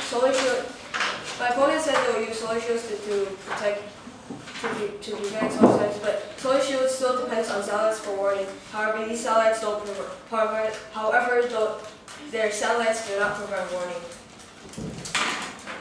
Solar shield. My opponent said they will use solar shields to prevent solar flares, but solar shields still depends on satellites for warning. However, these satellites don't provide. Their satellites do not provide warning.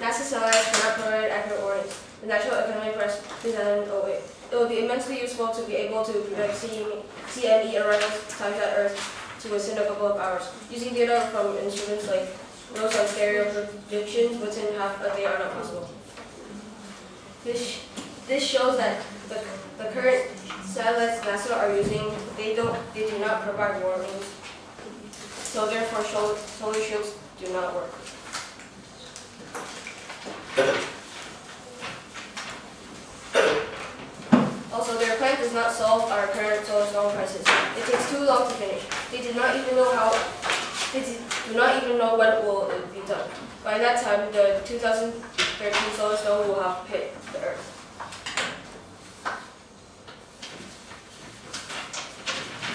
NASA satellites cannot provide accurate warnings. The National Academy Press 2008. It will be immensely useful to be able to predict CME arrival times at Earth to within a couple of hours. Using data from instruments like those on stereo predictions within half a day are not possible. This shows that the current satellites NASA are using, they do not provide warnings. So therefore solar shields do not work. Also, their plan does not solve our current solar storm crisis. It takes too long to finish. They do not even know when it will be done. By that time, the 2013 solar storm will have hit the Earth.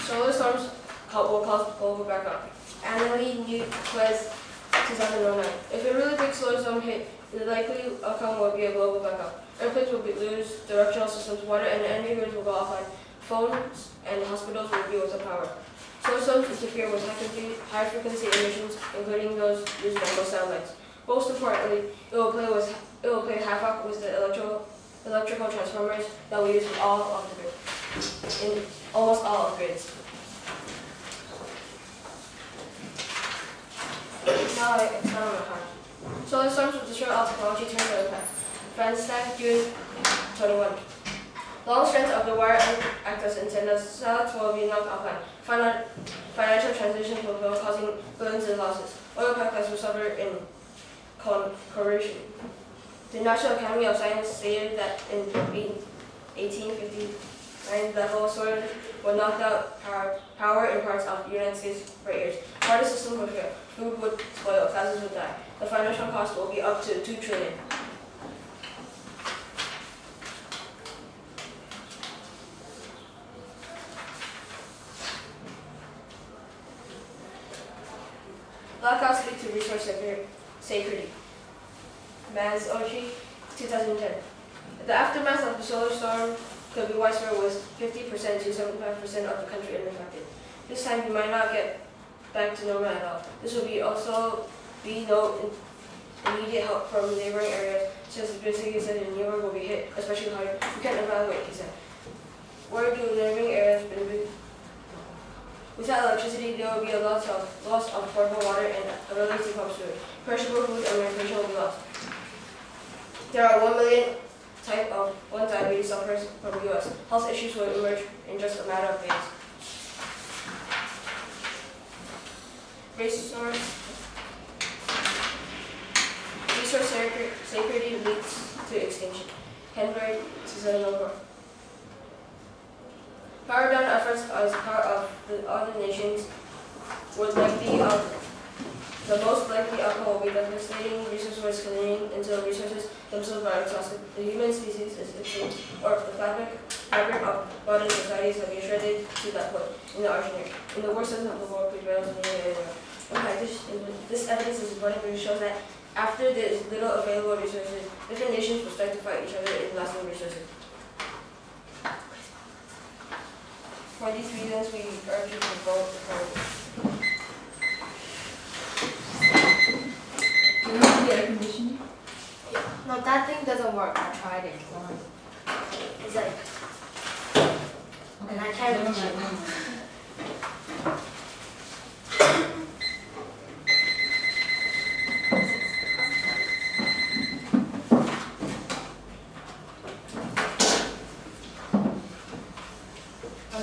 Solar storms will cause global blackout. Annually, New Quest 2009. If a really big solar storm hit, the likely outcome will be a global blackout. Airplanes will lose directional systems, water and energy grids will go offline, phones and hospitals will be without power. Solar storms interfere with high-frequency emissions, including those used by most satellites. Most importantly, it will play havoc with the electrical transformers that we use in almost all of the grids. Now I expound on my part. Solar storms will destroy all technology turned to impact. Frankenstein, June 21. Long strands of the wire act as antennas. Satellites will be knocked offline. Financial transitions will fail, causing billions in losses. Oil pipelines will suffer in corrosion. The National Academy of Science stated that in 1859, level solar would knock out power in parts of the United States for years. Water systems would fail. Food would spoil. Thousands would die. The financial cost will be up to $2 trillion. Blackouts lead to resource security. Mazochi, 2010. The aftermath of the solar storm could be widespread with 50% to 75% of the country unaffected. This time we might not get back to normal at all. This will also be no immediate help from neighboring areas, since the big cities in New York will be hit especially hard. We can't evaluate, he said. Where do neighboring areas been? Without electricity, there will be a loss of portable water and ability to pump sewage. Perishable food and medication will be lost. There are 1 million type of 1 diabetes sufferers from the U.S. Health issues will emerge in just a matter of days. Resource security leads to extinction. Henry 2004. Power down efforts as part of the other nations would the most likely outcome will be devastating resource clearing until resources themselves are exhausted. The human species is extinct, or the fabric of modern societies have been shredded to that point in the arsenal. In the worst sense of the word, prevails in the area. In fact, this evidence is important because it shows that after there is little available resources, different nations will start to fight each other in lasting resources. For these reasons, we urge you to vote for. Do you need the air conditioning? Yeah. No, that thing doesn't work. I tried it. It's like, and I can't reach it.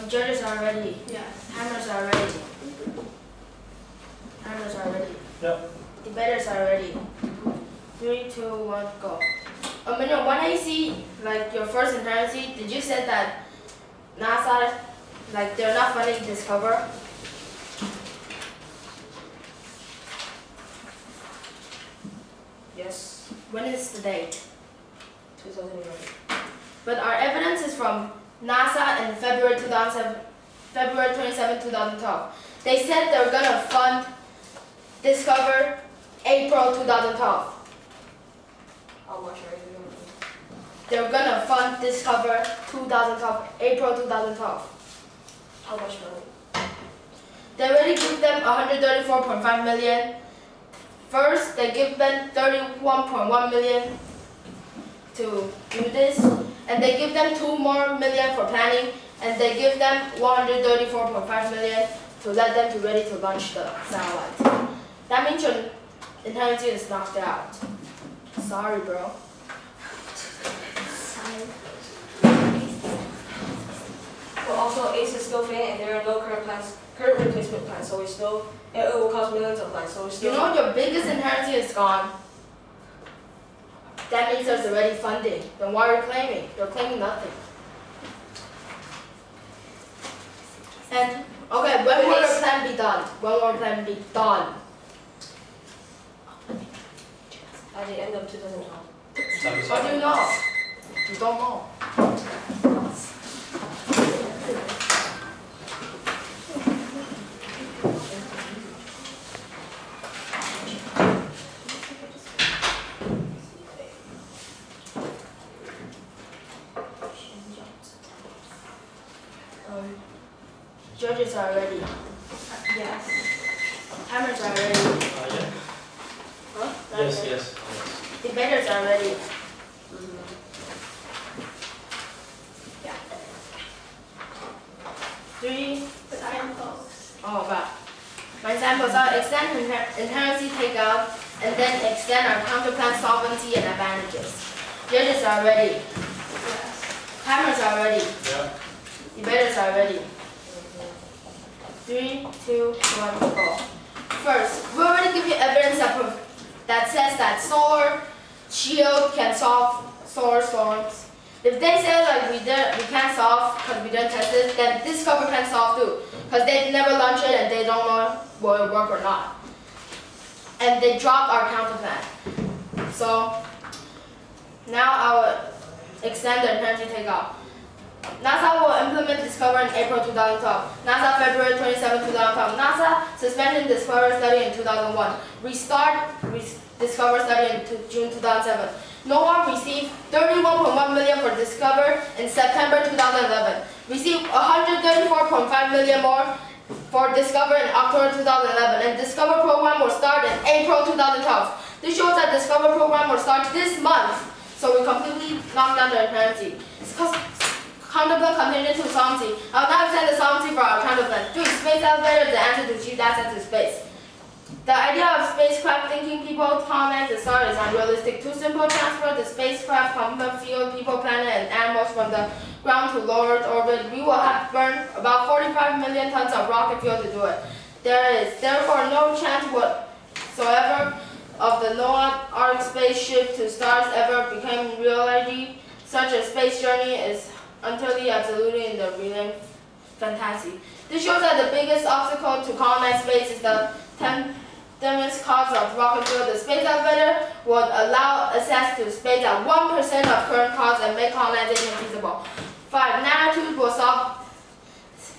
Judges are ready. Yes. Hammers are ready. Hammers are ready. Yep. Debaters are ready. 3, 2, 1, go. When I see like your first intervention, did you say that NASA, like they're not funding Discover? When is the date? 2011. But our evidence is from NASA in February 27, 2012. They said they were gonna fund Discover April 2012. How much are you doing? They were gonna fund Discover 2012, April 2012. How much money? They already give them 134.5 million. First, they give them 31.1 million to do this, and they give them 2 more million for planning, and they give them 134.5 million to let them be ready to launch the satellite. That means your inheritance is knocked out. Sorry, bro. But also, ACE is still failing, and there are no current replacement plans. So it will cost millions of plans. So it's still. You know your biggest inheritance is gone. That means there's already funding. Then why are you claiming? You're claiming nothing. And okay, when will your plan be done? When will your plan be done? At the end of 2012. How do you know? You don't know. Judges are ready. Yes. Hammers are ready. Yeah. Huh? Not Yes, ready. yes. Debaters are ready. Yeah. 3. Signposts. Oh, God. My examples are extend inherency takeout, and then extend our counterplan solvency and advantages. Judges are ready. Yes. Hammers are ready. Yeah. Debaters are ready. 3, 2, 1, go. First, we already give you evidence that says that solar shield can solve solar storms. If they say like we can't solve because we didn't test it, then Discover can solve too, because they never launched it and they don't know will it work or not. And they dropped our counter plan. So now I will extend the energy takeoff. NASA will implement Discover in April 2012. NASA February 27, 2012. NASA suspended Discover study in 2001. Restart Discover study in June 2007. NOAA received 31.1 million for Discover in September 2011. Received 134.5 million more for Discover in October 2011. And Discover program will start in April 2012. This shows that Discover program will start this month. So we completely knocked down the inherency. Counterplan contingent to solvency. I will now extend the solvency for our counterplan. 2. Space elevator is the answer to achieve access to space. The idea of spacecraft thinking people, colonize the star is unrealistic. Too simple transfer the spacecraft, combat field, people, planet, and animals from the ground to low Earth orbit. We will have burned about 45 million tons of rocket fuel to do it. There is therefore no chance whatsoever of the NOAA Arc spaceship to stars ever becoming reality. Such a space journey is utterly absolutely in the realm fantasy. This shows that the biggest obstacle to colonize space is the immense cost of rocket fuel. The space elevator would allow access to space at 1% of current cost and make colonization feasible. 5. Nanotubes will solve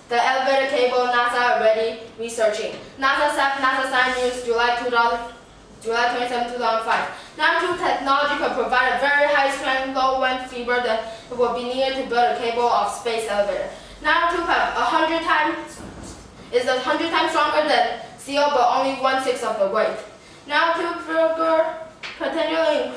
the elevator cable. NASA already researching. NASA Science News, July 27, 2005. Nanotube technology could provide a very high strength, low wind fiber that would be needed to build a cable of space elevator. Nanotube is 100 times stronger than steel, but only 1/6 of the weight. Nanotube figure potentially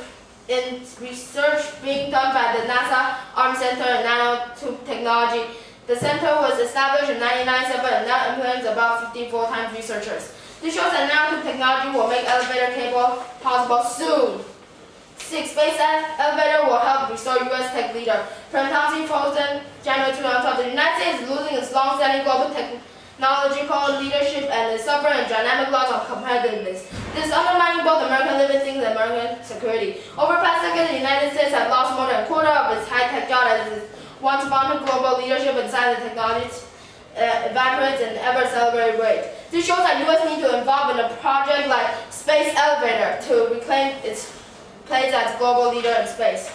in research being done by the NASA Arm Center in Nanotube Technology. The center was established in 1997 and now employs about 50 full-time researchers. This shows that nanotube technology will make elevator cable possible soon. 6. Space elevator will help restore U.S. tech leader. Presidency frozen January 2012. The United States is losing its long-standing global technological leadership and is suffering dynamic loss of competitiveness. This is undermining both American living things and American security. Over the past decade, the United States has lost more than a quarter of its high-tech job as it once vaunted global leadership in science and technology evaporates at an ever-accelerated rate. This shows that U.S. need to involve in a project like space elevator to reclaim its plays as global leader in space.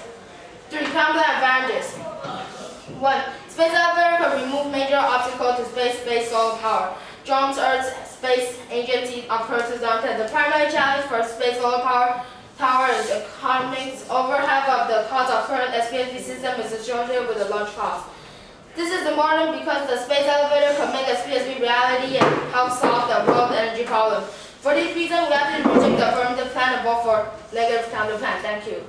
3. Common advantages. 1. Space elevator can remove major obstacles to space-based solar power. Drums Earth's space agency operates until the primary challenge for space solar power is economics. Over half of the cost of current SPSP system is associated with the launch cost. This is important because the space elevator can make SPSP reality and help solve the world's energy problem. For this reason, we have to reject the affirmative plan and vote for negative counter plan. Thank you.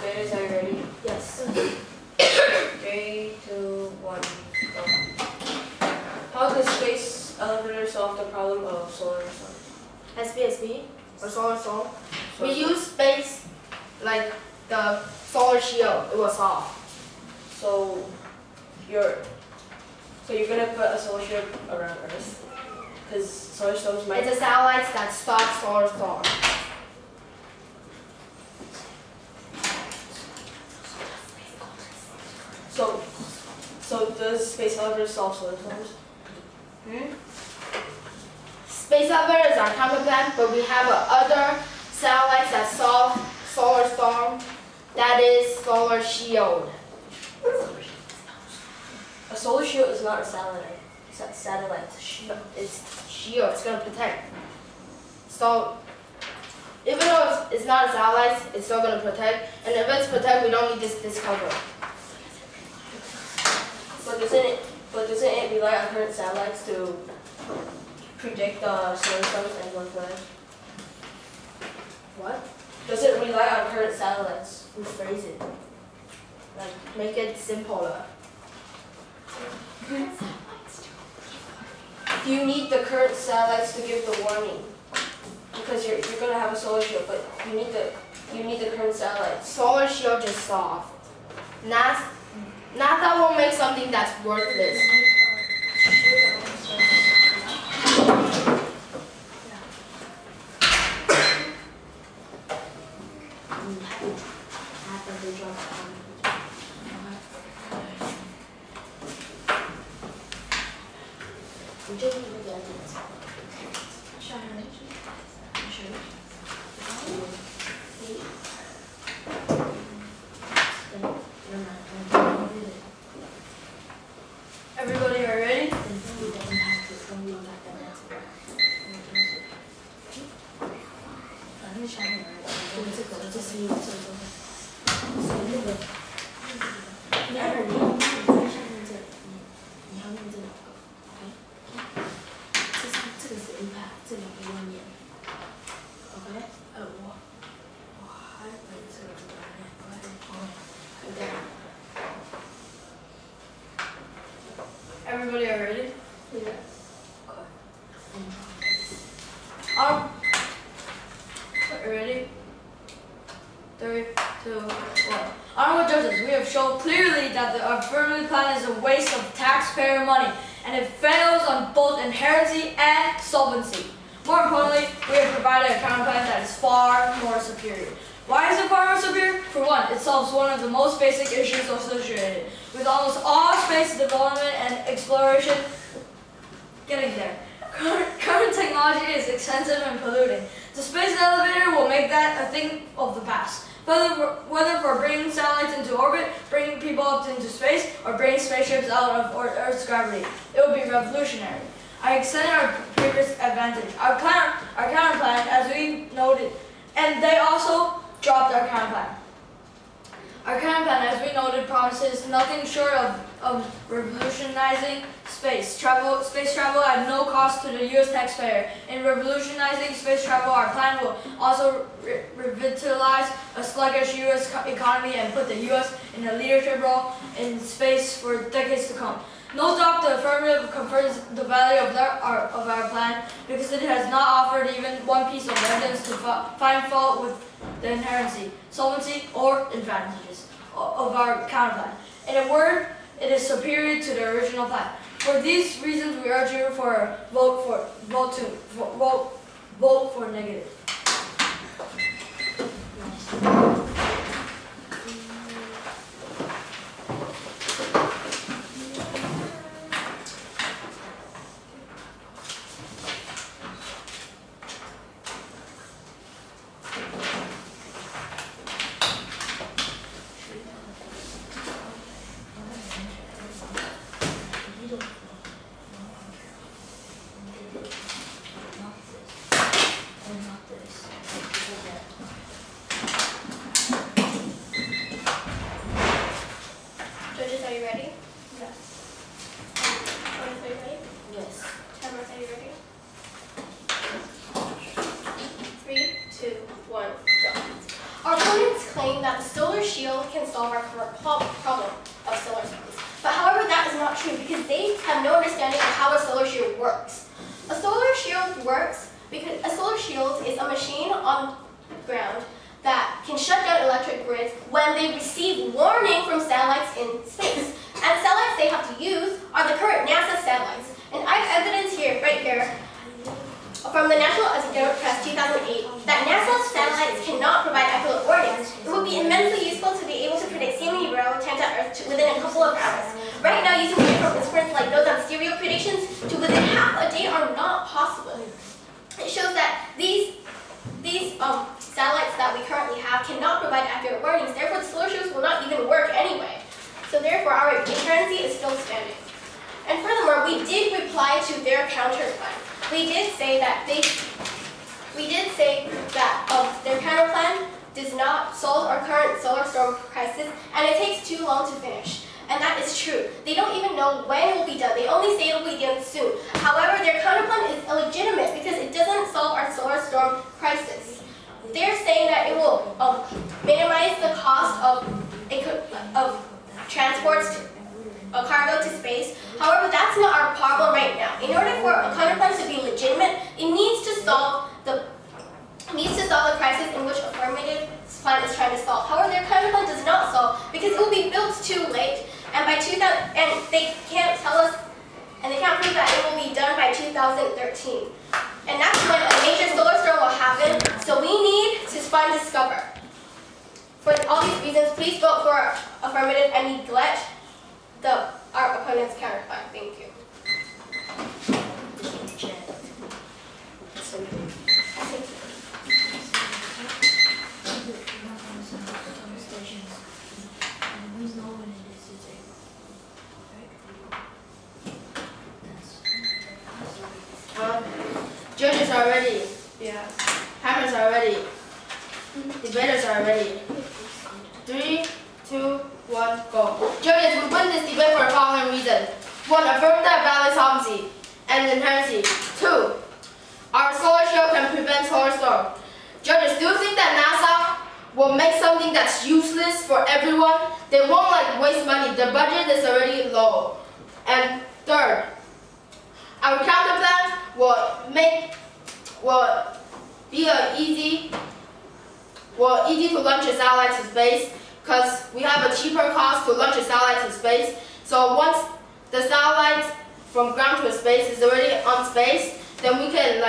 Bears, are you ready? Yes. 3, 2, 1, go. How does space elevator solve the problem of solar sun? SPSP or solar storm. We use space like the solar shield. It was off. So you're gonna put a solar shield around Earth because solar storms might. It's a satellite that stops solar storm. So does space elevator solve solar storms? Space elevators are common plan, but we have other satellites that solve solar storm. That is solar shield. A solar shield is not a satellite. It's a satellite. It's shield. It's gonna protect. So even though it's not a satellite, it's still gonna protect. And if it's protect, we don't need this cover. But doesn't it rely on current satellites to predict solar storms and one flash? What? Does it rely on current satellites? Rephrase it. Like make it simpler. You need the current satellites to give the warning because you're gonna have a solar shield, but you need the current satellites. Solar shield just soft. NASA will make something that's worthless. Everybody are ready? Everybody are ready? Ready? 3, 2, 1. Honorable judges, we have shown clearly that the affirmative plan is a waste of taxpayer money, and it fails on both inherency and solvency. More importantly, we have provided a counter plan that is far more superior. Why is it far more superior? For one, it solves one of the most basic issues associated with almost all space development and exploration. Getting there. Current technology is expensive and polluting. The space elevator will make that a thing of the past. Whether for bringing satellites into orbit, bringing people up into space, or bringing spaceships out of Earth's gravity, it will be revolutionary. I extend our previous advantage. Our counter plan, as we noted, And they also dropped our counter plan. Our counter plan, as we noted, promises nothing short of revolutionizing space travel at no cost to the U.S. taxpayer. In revolutionizing space travel, our plan will also revitalize a sluggish U.S. economy and put the U.S. in a leadership role in space for decades to come. No doubt the affirmative confirms the value of our plan because it has not offered even one piece of evidence to find fault with the inherency, solvency, or advantages of our counter plan. In a word, it is superior to the original plan. For these reasons, we urge you for a vote for negative. Judges, are you ready? Yes. Opponents, are you ready? Yes. Cameras, are you ready? 3, 2, 1, go. Our opponents claim that the solar shield can solve our current problem of solar storms. But however, that is not true because they have no understanding of how a solar shield works. A solar shield works because a solar shield is a machine on the ground that can shut down electric grids when they receive warning from satellites in space. And the satellites they have to use are the current NASA satellites. And I have evidence here, right here, from the National Academic Press 2008, that NASA's satellites cannot provide accurate warnings. It would be immensely useful to be able to predict sea many railroad times on Earth within a couple of hours. Right now, using different instruments like those on stereo predictions to within half a day are not possible. It shows that these satellites that we currently have cannot provide accurate warnings. Therefore, the solar shields will not even work anyway. So therefore, our inherency is still standing. And furthermore, we did reply to their counter plan. We did say that their counter plan does not solve our current solar storm crisis, and it takes too long to finish. And that is true. They don't even know when it will be done. They only say it will be done soon. However, their counter plan is illegitimate because it doesn't solve our solar storm crisis. They're saying that it will minimize the cost of transports a cargo to space. However, that's not our problem right now. In order for a counter plan to be legitimate, it needs to solve the crisis in which affirmative plan is trying to solve. However, their counter plan does not solve because it will be built too late, and they can't tell us, and they can't prove that it will be done by 2013. And that's when a major solar storm will happen. So we need to find discover. For all these reasons, please vote for affirmative and neglect our opponent's counter plan. Thank you. Judges are ready. Yeah. Hammers are ready. Debaters are ready. 3, 2, 1, go. Judges, we win this debate for the following reason. 1. Affirm that valid solvency and inherency. 2. Our solar shield can prevent solar storm. Judges, do you think that NASA will make something that's useless for everyone? They won't waste money. The budget is already low. And 3rd, our counter plan will be easy to launch a satellite to space because we have a cheaper cost to launch a satellite to space. So once the satellite from ground to space is already on space, then we can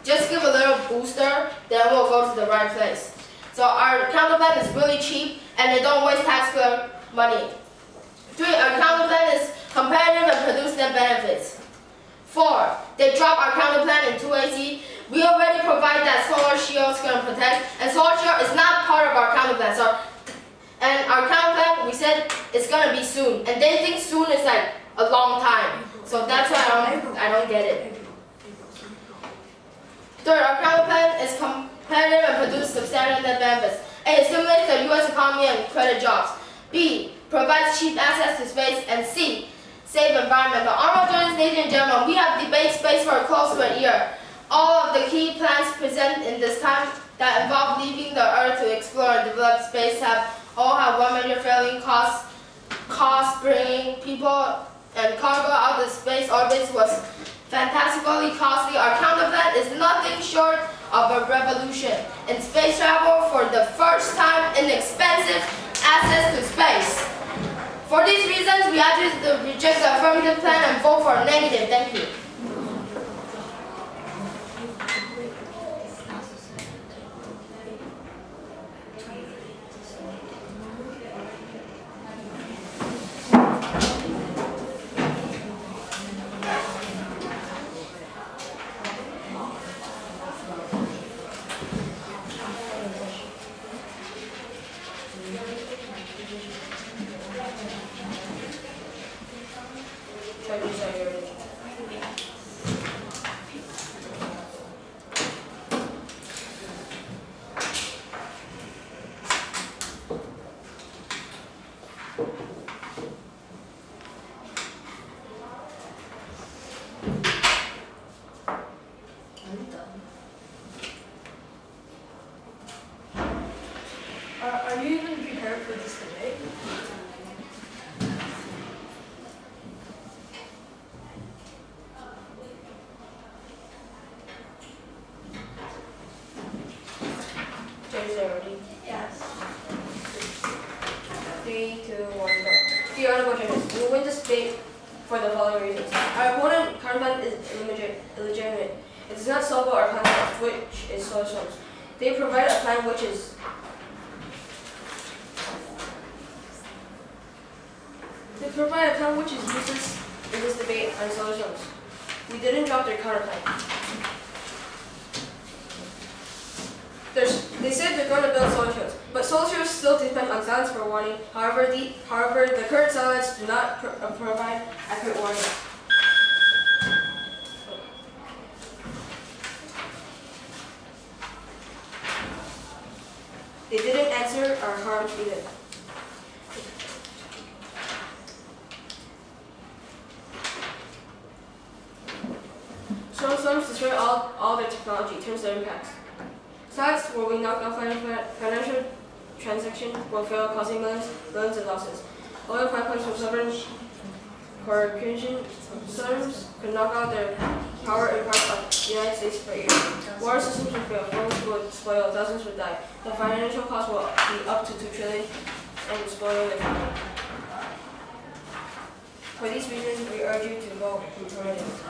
just give a little booster, then we'll go to the right place. So our counter plan is really cheap and they don't waste taxpayer money. 3. Our counter plan is competitive and produces net benefits. 4. They drop our counter plan in 2AC. We already provide that solar shield is going to protect, and solar shield is not part of our counter plan. And our counter plan, we said it's going to be soon, and they think soon is a long time. So that's why I don't get it. 3rd, our counter plan is competitive and produce substantial net benefits. A. Stimulates the U.S. economy and credit jobs. B. Provides cheap access to space. And C. Safe environment. Honorable Janice, ladies and gentlemen, we have debated space for close to a year. All of the key plans present in this time that involve leaving the Earth to explore and develop space all have one major failing: cost bringing people and cargo out of space orbits was fantastically costly. Our counter plan is nothing short of a revolution in space travel. For the first time, inexpensive access to space. For these reasons, we ask you to reject the affirmative plan and vote for negative. Thank you. Are you even prepared for this debate? Janice, are you ready? Yes. 3, 2, 1, go. Dear Honorable Janice, we will win this debate for the following reasons. Our opponent counterplan is illegitimate. It does not solve our plan, which is solar storms. They provide a plan which is useless in this debate on solar storms. We didn't drop their counterplan. They said they're going to build solar shields, but solar shields still depend on satellites for warning. However, the current satellites do not provide accurate warning. They didn't answer our harm either. Storms destroy all their technology, turns their impacts. Satellites where we knock off financial transactions will fail, causing millions of losses. Oil pipelines from southern corporation storms could knock out their power in parts of the United States per year. Water systems will fail, roads will spoil, thousands would die. The financial cost will be up to $2 trillion and spoil the economy. For these reasons, we urge you to vote affirmative.